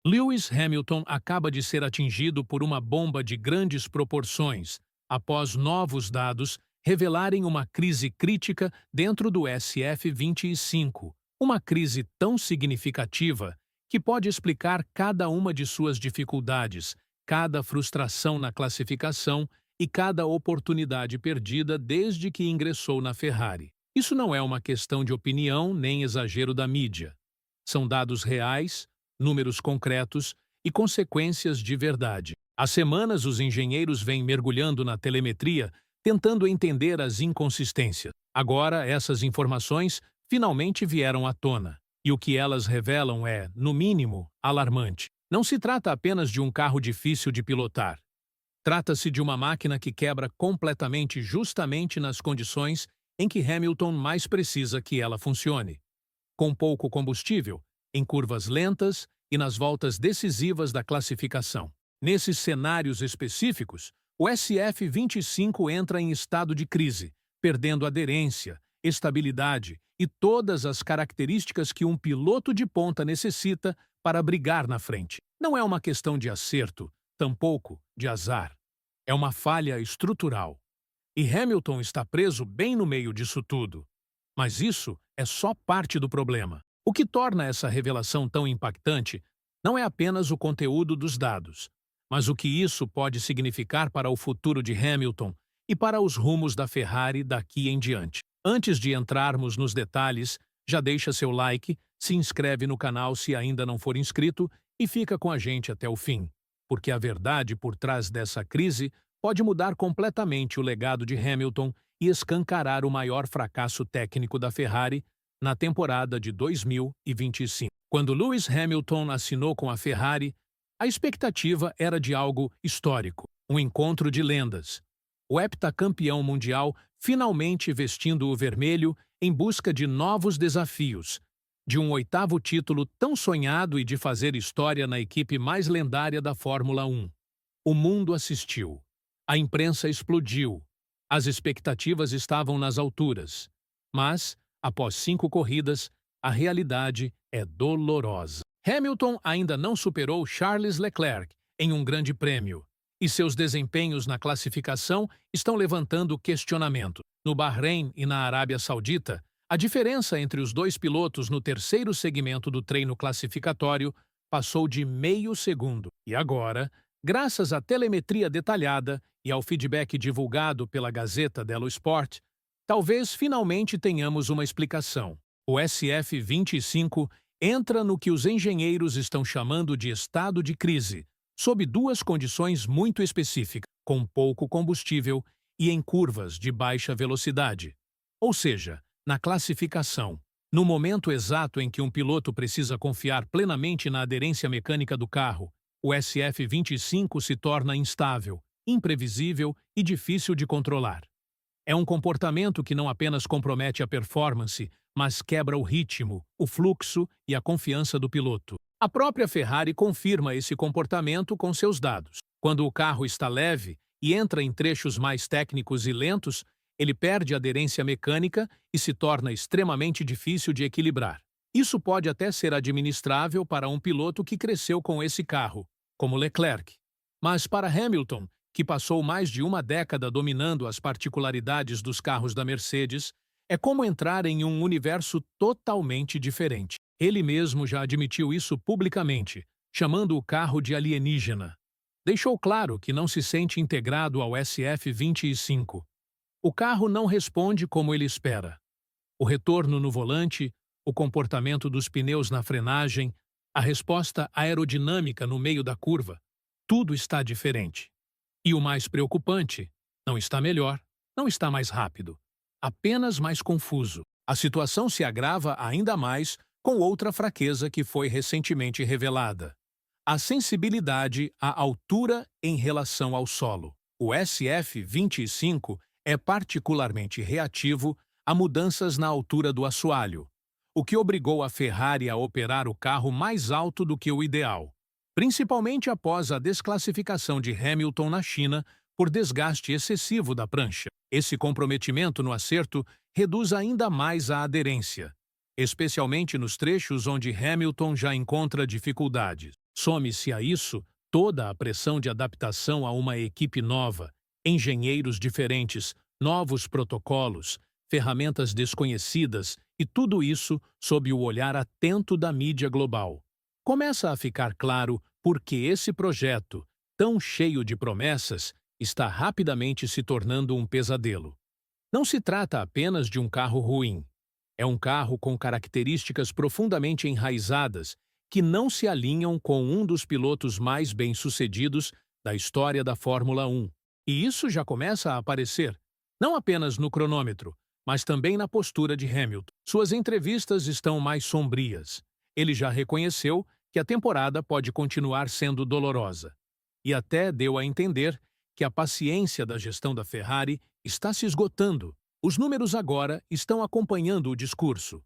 Lewis Hamilton acaba de ser atingido por uma bomba de grandes proporções, após novos dados revelarem uma crise crítica dentro do SF-25, uma crise tão significativa que pode explicar cada uma de suas dificuldades, cada frustração na classificação e cada oportunidade perdida desde que ingressou na Ferrari. Isso não é uma questão de opinião nem exagero da mídia. São dados reais, números concretos e consequências de verdade. Há semanas, os engenheiros vêm mergulhando na telemetria, tentando entender as inconsistências. Agora, essas informações finalmente vieram à tona, e o que elas revelam é, no mínimo, alarmante. Não se trata apenas de um carro difícil de pilotar. Trata-se de uma máquina que quebra completamente justamente nas condições em que Hamilton mais precisa que ela funcione. Com pouco combustível, em curvas lentas e nas voltas decisivas da classificação. Nesses cenários específicos, o SF-25 entra em estado de crise, perdendo aderência, estabilidade e todas as características que um piloto de ponta necessita para brigar na frente. Não é uma questão de acerto, tampouco de azar. É uma falha estrutural. E Hamilton está preso bem no meio disso tudo. Mas isso é só parte do problema. O que torna essa revelação tão impactante não é apenas o conteúdo dos dados, mas o que isso pode significar para o futuro de Hamilton e para os rumos da Ferrari daqui em diante. Antes de entrarmos nos detalhes, já deixa seu like, se inscreve no canal se ainda não for inscrito e fica com a gente até o fim, porque a verdade por trás dessa crise pode mudar completamente o legado de Hamilton e escancarar o maior fracasso técnico da Ferrari na temporada de 2025. Quando Lewis Hamilton assinou com a Ferrari, a expectativa era de algo histórico, um encontro de lendas. O heptacampeão mundial finalmente vestindo o vermelho em busca de novos desafios, de um oitavo título tão sonhado e de fazer história na equipe mais lendária da Fórmula 1. O mundo assistiu. A imprensa explodiu. As expectativas estavam nas alturas. Mas, após 5 corridas, a realidade é dolorosa. Hamilton ainda não superou Charles Leclerc em um grande prêmio, e seus desempenhos na classificação estão levantando questionamento. No Bahrein e na Arábia Saudita, a diferença entre os dois pilotos no terceiro segmento do treino classificatório passou de meio segundo. E agora, graças à telemetria detalhada e ao feedback divulgado pela Gazeta dello Sport, talvez finalmente tenhamos uma explicação. O SF-25 entra no que os engenheiros estão chamando de estado de crise, sob 2 condições muito específicas, com pouco combustível e em curvas de baixa velocidade. Ou seja, na classificação, no momento exato em que um piloto precisa confiar plenamente na aderência mecânica do carro, o SF-25 se torna instável, imprevisível e difícil de controlar. É um comportamento que não apenas compromete a performance, mas quebra o ritmo, o fluxo e a confiança do piloto. A própria Ferrari confirma esse comportamento com seus dados. Quando o carro está leve e entra em trechos mais técnicos e lentos, ele perde aderência mecânica e se torna extremamente difícil de equilibrar. Isso pode até ser administrável para um piloto que cresceu com esse carro, como Leclerc. Mas para Hamilton, que passou mais de uma década dominando as particularidades dos carros da Mercedes, é como entrar em um universo totalmente diferente. Ele mesmo já admitiu isso publicamente, chamando o carro de alienígena. Deixou claro que não se sente integrado ao SF-25. O carro não responde como ele espera. O retorno no volante, o comportamento dos pneus na frenagem, a resposta aerodinâmica no meio da curva, tudo está diferente. E o mais preocupante, não está melhor, não está mais rápido, apenas mais confuso. A situação se agrava ainda mais com outra fraqueza que foi recentemente revelada: a sensibilidade à altura em relação ao solo. O SF-25 é particularmente reativo a mudanças na altura do assoalho, o que obrigou a Ferrari a operar o carro mais alto do que o ideal, principalmente após a desclassificação de Hamilton na China por desgaste excessivo da prancha. Esse comprometimento no acerto reduz ainda mais a aderência, especialmente nos trechos onde Hamilton já encontra dificuldades. Some-se a isso toda a pressão de adaptação a uma equipe nova, engenheiros diferentes, novos protocolos, ferramentas desconhecidas e tudo isso sob o olhar atento da mídia global. Começa a ficar claro por que esse projeto, tão cheio de promessas, está rapidamente se tornando um pesadelo. Não se trata apenas de um carro ruim. É um carro com características profundamente enraizadas que não se alinham com um dos pilotos mais bem-sucedidos da história da Fórmula 1. E isso já começa a aparecer, não apenas no cronômetro, mas também na postura de Hamilton. Suas entrevistas estão mais sombrias. Ele já reconheceu que a temporada pode continuar sendo dolorosa. E até deu a entender que a paciência da gestão da Ferrari está se esgotando. Os números agora estão acompanhando o discurso.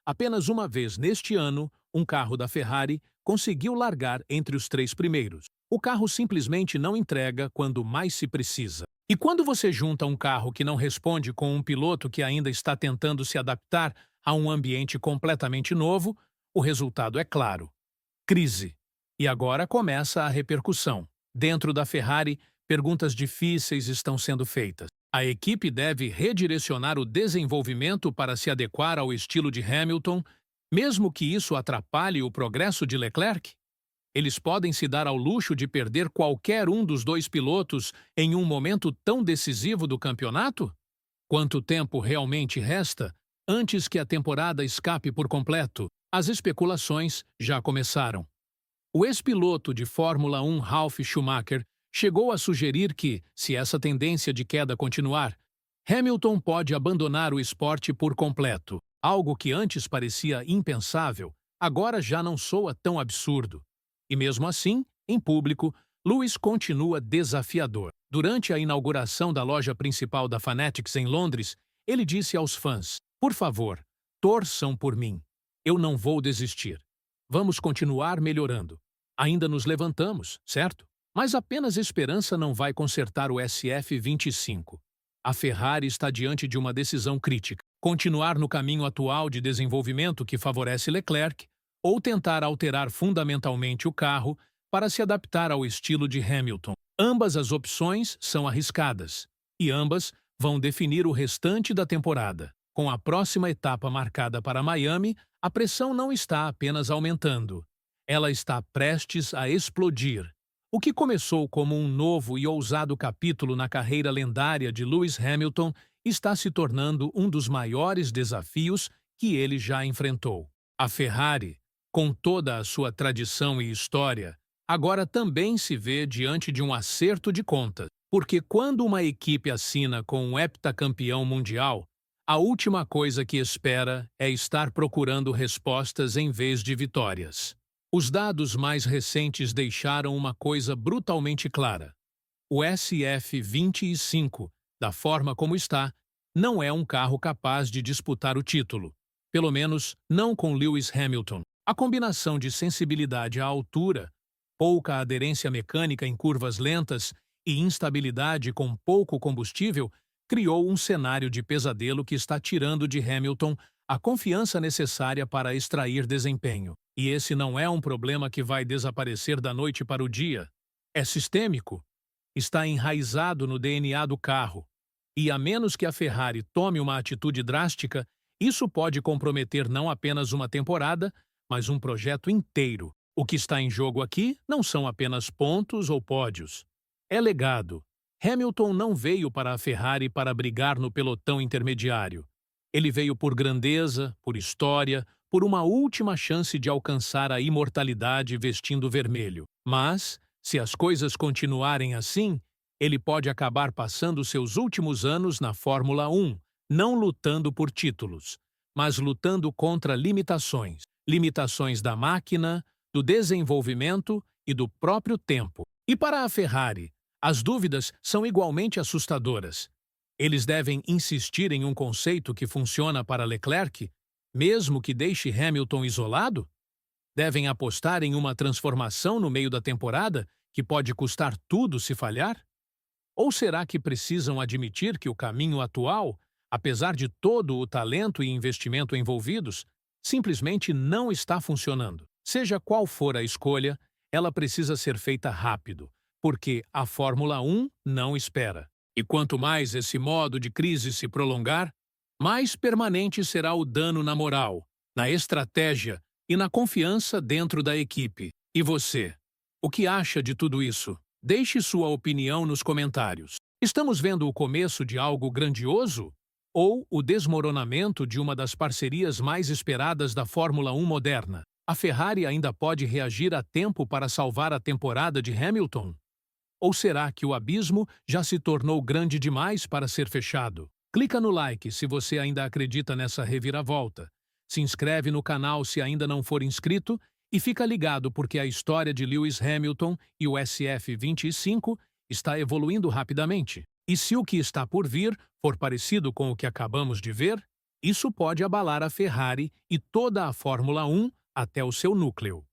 Apenas uma vez neste ano, um carro da Ferrari conseguiu largar entre os 3 primeiros. O carro simplesmente não entrega quando mais se precisa. E quando você junta um carro que não responde com um piloto que ainda está tentando se adaptar a um ambiente completamente novo, o resultado é claro: crise. E agora começa a repercussão. Dentro da Ferrari, perguntas difíceis estão sendo feitas. A equipe deve redirecionar o desenvolvimento para se adequar ao estilo de Hamilton, mesmo que isso atrapalhe o progresso de Leclerc? Eles podem se dar ao luxo de perder qualquer um dos 2 pilotos em um momento tão decisivo do campeonato? Quanto tempo realmente resta antes que a temporada escape por completo? As especulações já começaram. O ex-piloto de Fórmula 1 Ralf Schumacher chegou a sugerir que, se essa tendência de queda continuar, Hamilton pode abandonar o esporte por completo. Algo que antes parecia impensável, agora já não soa tão absurdo. E mesmo assim, em público, Lewis continua desafiador. Durante a inauguração da loja principal da Fanatics em Londres, ele disse aos fãs: "Por favor, torçam por mim. Eu não vou desistir. Vamos continuar melhorando. Ainda nos levantamos, certo? Mas apenas esperança não vai consertar o SF25. A Ferrari está diante de uma decisão crítica: continuar no caminho atual de desenvolvimento que favorece Leclerc ou tentar alterar fundamentalmente o carro para se adaptar ao estilo de Hamilton. Ambas as opções são arriscadas, e ambas vão definir o restante da temporada. Com a próxima etapa marcada para Miami, a pressão não está apenas aumentando. Ela está prestes a explodir. O que começou como um novo e ousado capítulo na carreira lendária de Lewis Hamilton está se tornando um dos maiores desafios que ele já enfrentou. A Ferrari, com toda a sua tradição e história, agora também se vê diante de um acerto de contas, porque quando uma equipe assina com um heptacampeão mundial, a última coisa que espera é estar procurando respostas em vez de vitórias. Os dados mais recentes deixaram uma coisa brutalmente clara. O SF25, da forma como está, não é um carro capaz de disputar o título, pelo menos não com Lewis Hamilton. A combinação de sensibilidade à altura, pouca aderência mecânica em curvas lentas e instabilidade com pouco combustível criou um cenário de pesadelo que está tirando de Hamilton a confiança necessária para extrair desempenho. E esse não é um problema que vai desaparecer da noite para o dia. É sistêmico. Está enraizado no DNA do carro. E a menos que a Ferrari tome uma atitude drástica, isso pode comprometer não apenas uma temporada, mas um projeto inteiro. O que está em jogo aqui não são apenas pontos ou pódios. É legado. Hamilton não veio para a Ferrari para brigar no pelotão intermediário. Ele veio por grandeza, por história, por uma última chance de alcançar a imortalidade vestindo vermelho. Mas, se as coisas continuarem assim, ele pode acabar passando seus últimos anos na Fórmula 1, não lutando por títulos, mas lutando contra limitações. Limitações da máquina, do desenvolvimento e do próprio tempo. E para a Ferrari, as dúvidas são igualmente assustadoras. Eles devem insistir em um conceito que funciona para Leclerc, mesmo que deixe Hamilton isolado? Devem apostar em uma transformação no meio da temporada que pode custar tudo se falhar? Ou será que precisam admitir que o caminho atual, apesar de todo o talento e investimento envolvidos, simplesmente não está funcionando? Seja qual for a escolha, ela precisa ser feita rápido, porque a Fórmula 1 não espera. E quanto mais esse modo de crise se prolongar, mais permanente será o dano na moral, na estratégia e na confiança dentro da equipe. E você? O que acha de tudo isso? Deixe sua opinião nos comentários. Estamos vendo o começo de algo grandioso? Ou o desmoronamento de uma das parcerias mais esperadas da Fórmula 1 moderna? A Ferrari ainda pode reagir a tempo para salvar a temporada de Hamilton? Ou será que o abismo já se tornou grande demais para ser fechado? Clica no like se você ainda acredita nessa reviravolta. Se inscreve no canal se ainda não for inscrito e fica ligado porque a história de Lewis Hamilton e o SF25 está evoluindo rapidamente. E se o que está por vir for parecido com o que acabamos de ver, isso pode abalar a Ferrari e toda a Fórmula 1 até o seu núcleo.